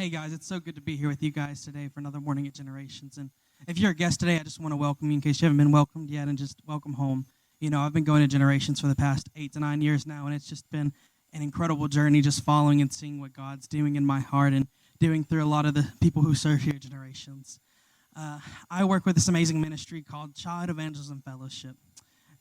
Hey guys, it's so good to be here with you guys today for another morning at Generations. And if you're a guest today, I just want to welcome you in case you haven't been welcomed yet, and just welcome home. You know, I've been going to Generations for the past 8 to 9 years now, and it's just been an incredible journey just following and seeing what God's doing in my heart and doing through a lot of the people who serve here at Generations. I work with this amazing ministry called Child Evangelism Fellowship.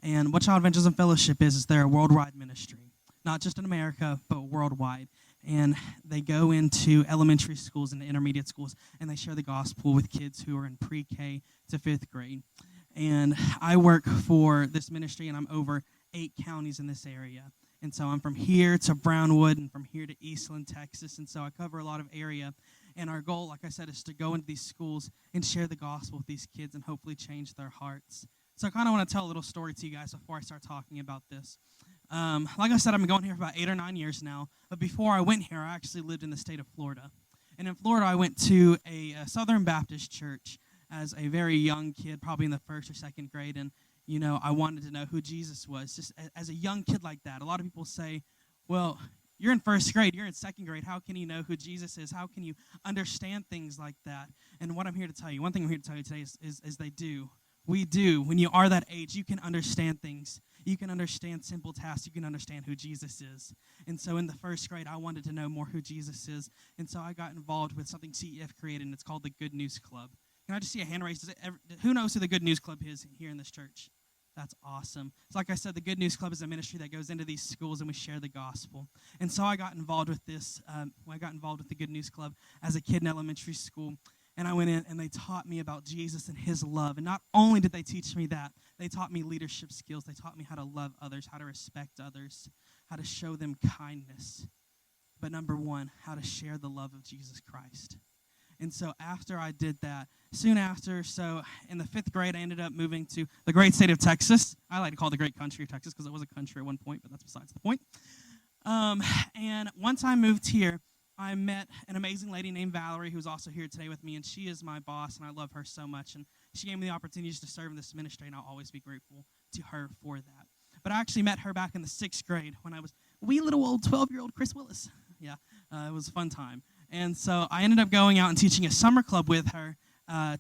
And what Child Evangelism Fellowship is they're a worldwide ministry, not just in America, but worldwide. And they go into elementary schools and intermediate schools, and they share the gospel with kids who are in pre-K to 5th grade. And I work for this ministry, and I'm over 8 counties in this area. And so I'm from here to Brownwood and from here to Eastland, Texas. And so I cover a lot of area. And our goal, like I said, is to go into these schools and share the gospel with these kids and hopefully change their hearts. So I kind of want to tell a little story to you guys before I start talking about this. Like I said, I've been going here for about 8 or 9 years now. But before I went here, I actually lived in the state of Florida. And in Florida, I went to a Southern Baptist church as a very young kid, probably in the 1st or 2nd grade. And, you know, I wanted to know who Jesus was. Just as a young kid like that, a lot of people say, well, you're in 1st grade, you're in 2nd grade. How can you know who Jesus is? How can you understand things like that? And what I'm here to tell you, one thing I'm here to tell you today is they do. We do. When you are that age, you can understand things. You can understand simple tasks. You can understand who Jesus is. And so in the 1st grade, I wanted to know more who Jesus is. And so I got involved with something CEF created, and it's called the Good News Club. Can I just see a hand raised? Who knows who the Good News Club is here in this church? That's awesome. So like I said, the Good News Club is a ministry that goes into these schools, and we share the gospel. And so I got involved with this. I got involved with the Good News Club as a kid in elementary school. And I went in, and they taught me about Jesus and his love. And not only did they teach me that, they taught me leadership skills. They taught me how to love others, how to respect others, how to show them kindness. But number one, how to share the love of Jesus Christ. And so after I did that, soon after, so in the 5th grade, I ended up moving to the great state of Texas. I like to call it the great country of Texas because it was a country at one point, but that's besides the point. And once I moved here, I met an amazing lady named Valerie, who's also here today with me, and she is my boss, and I love her so much. And she gave me the opportunities to serve in this ministry, and I'll always be grateful to her for that. But I actually met her back in the 6th grade when I was wee little old 12-year-old Chris Willis. Yeah, it was a fun time. And so I ended up going out and teaching a summer club with her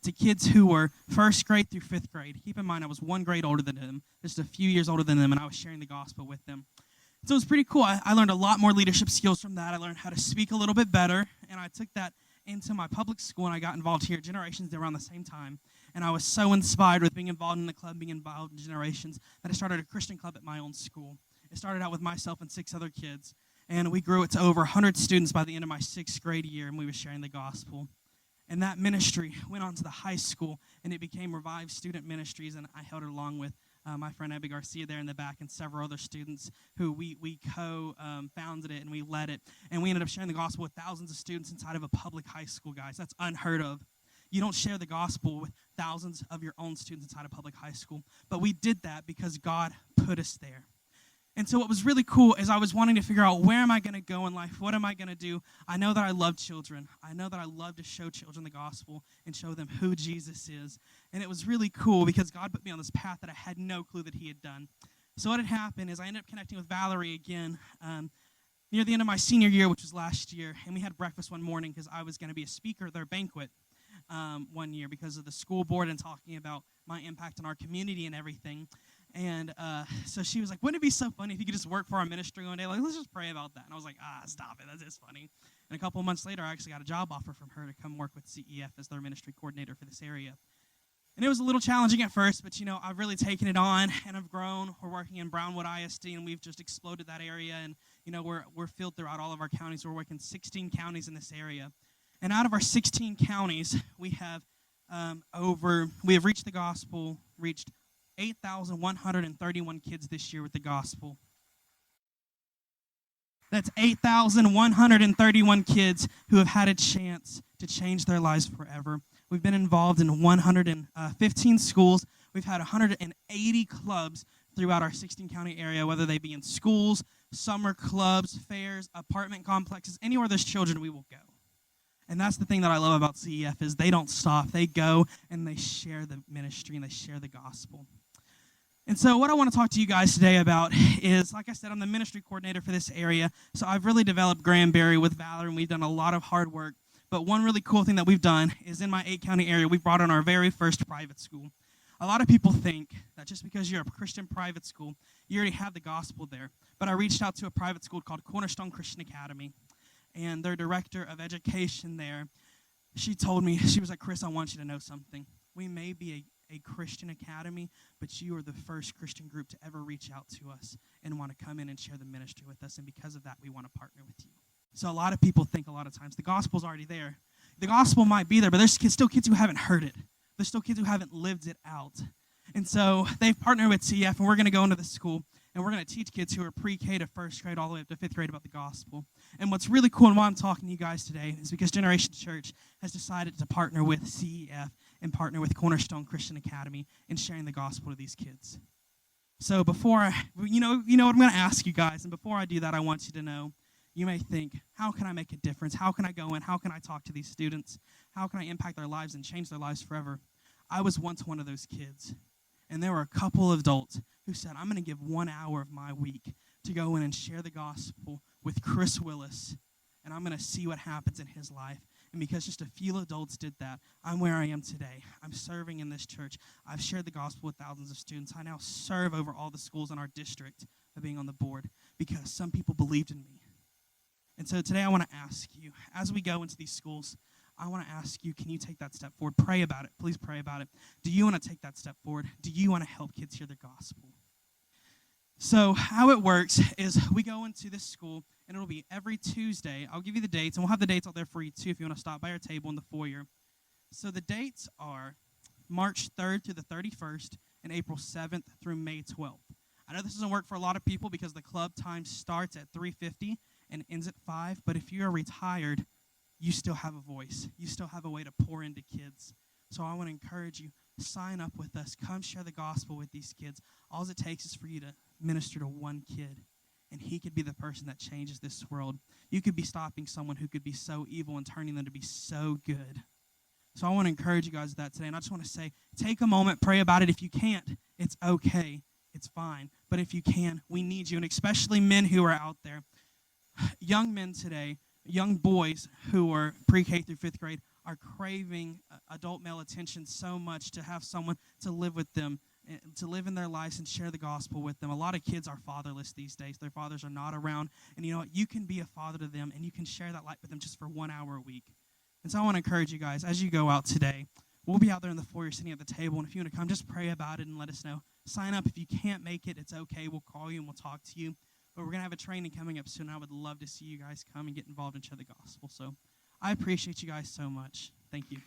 to kids who were 1st grade through 5th grade. Keep in mind, I was 1 grade older than them, just a few years older than them, and I was sharing the gospel with them. So it was pretty cool. I learned a lot more leadership skills from that. I learned how to speak a little bit better, and I took that into my public school, and I got involved here at Generations around the same time. And I was so inspired with being involved in the club, being involved in Generations, that I started a Christian club at my own school. It started out with myself and 6 other kids, and we grew it to over 100 students by the end of my 6th grade year, and we were sharing the gospel. And that ministry went on to the high school, and it became Revived Student Ministries, and I held it along with my friend Abby Garcia there in the back and several other students who we co-founded it, and we led it. And we ended up sharing the gospel with thousands of students inside of a public high school, guys. That's unheard of. You don't share the gospel with thousands of your own students inside a public high school. But we did that because God put us there. And so what was really cool is I was wanting to figure out, where am I going to go in life? What am I going to do? I know that I love children. I know that I love to show children the gospel and show them who Jesus is. And it was really cool because God put me on this path that I had no clue that he had done. So what had happened is I ended up connecting with Valerie again near the end of my senior year, which was last year. And we had breakfast one morning because I was going to be a speaker at their banquet one year because of the school board and talking about my impact on our community and everything. And so she was like, wouldn't it be so funny if you could just work for our ministry one day? Like, let's just pray about that. And I was like, stop it. That's just funny. And a couple of months later, I actually got a job offer from her to come work with CEF as their ministry coordinator for this area. And it was a little challenging at first, but, you know, I've really taken it on, and I've grown. We're working in Brownwood ISD, and we've just exploded that area. And, you know, we're filled throughout all of our counties. We're working 16 counties in this area. And out of our 16 counties, we have reached the gospel, reached 8,131 kids this year with the gospel. That's 8,131 kids who have had a chance to change their lives forever. We've been involved in 115 schools. We've had 180 clubs throughout our 16-county area, whether they be in schools, summer clubs, fairs, apartment complexes, anywhere there's children, we will go. And that's the thing that I love about CEF is they don't stop. They go and they share the ministry and they share the gospel. And so what I want to talk to you guys today about is, like I said, I'm the ministry coordinator for this area. So I've really developed Granbury with Valerie, and we've done a lot of hard work But one really cool thing that we've done is in my 8-county area, we brought on our very first private school. A lot of people think that just because you're a Christian private school, you already have the gospel there. But I reached out to a private school called Cornerstone Christian Academy, and their director of education there, she told me, she was like, Chris, I want you to know something. We may be a Christian academy, but you are the first Christian group to ever reach out to us and want to come in and share the ministry with us, and because of that, we want to partner with you. So a lot of people think a lot of times the gospel's already there. The gospel might be there, but there's still kids who haven't heard it. There's still kids who haven't lived it out. And so they've partnered with CF, and we're going to go into the school, and we're going to teach kids who are pre-K to first grade all the way up to fifth grade about the gospel. And what's really cool and why I'm talking to you guys today is because Generation Church has decided to partner with CEF and partner with Cornerstone Christian Academy in sharing the gospel to these kids. So before, you know what I'm going to ask you guys, and before I do that, I want you to know, you may think, how can I make a difference? How can I go in? How can I talk to these students? How can I impact their lives and change their lives forever? I was once one of those kids, and there were a couple of adults who said, I'm going to give 1 hour of my week to go in and share the gospel with Chris Willis, and I'm going to see what happens in his life. And because just a few adults did that, I'm where I am today. I'm serving in this church. I've shared the gospel with thousands of students. I now serve over all the schools in our district by being on the board because some people believed in me. And so today I want to ask you, as we go into these schools, I want to ask you, can you take that step forward? Pray about it. Please pray about it. Do you want to take that step forward? Do you want to help kids hear the gospel? So how it works is we go into this school, and it'll be every Tuesday. I'll give you the dates, and we'll have the dates out there for you, too, if you want to stop by our table in the foyer. So the dates are March 3rd through the 31st and April 7th through May 12th. I know this doesn't work for a lot of people because the club time starts at 3:50 and ends at 5, but if you're retired, you still have a voice. You still have a way to pour into kids. So I want to encourage you, sign up with us. Come share the gospel with these kids. All it takes is for you to minister to one kid, and he could be the person that changes this world. You could be stopping someone who could be so evil and turning them to be so good. So I want to encourage you guys with that today, and I just want to say, take a moment, pray about it. If you can't, it's okay. It's fine. But if you can, we need you, and especially men who are out there. Young men today, young boys who are pre-K through fifth grade are craving adult male attention so much to have someone to live with them, to live in their lives and share the gospel with them. A lot of kids are fatherless these days. Their fathers are not around. And you know what? You can be a father to them, and you can share that light with them just for 1 hour a week. And so I want to encourage you guys, as you go out today, we'll be out there in the foyer sitting at the table, and if you want to come, just pray about it and let us know. Sign up. If you can't make it, it's okay. We'll call you and we'll talk to you. But we're going to have a training coming up soon. I would love to see you guys come and get involved and share the gospel. So I appreciate you guys so much. Thank you.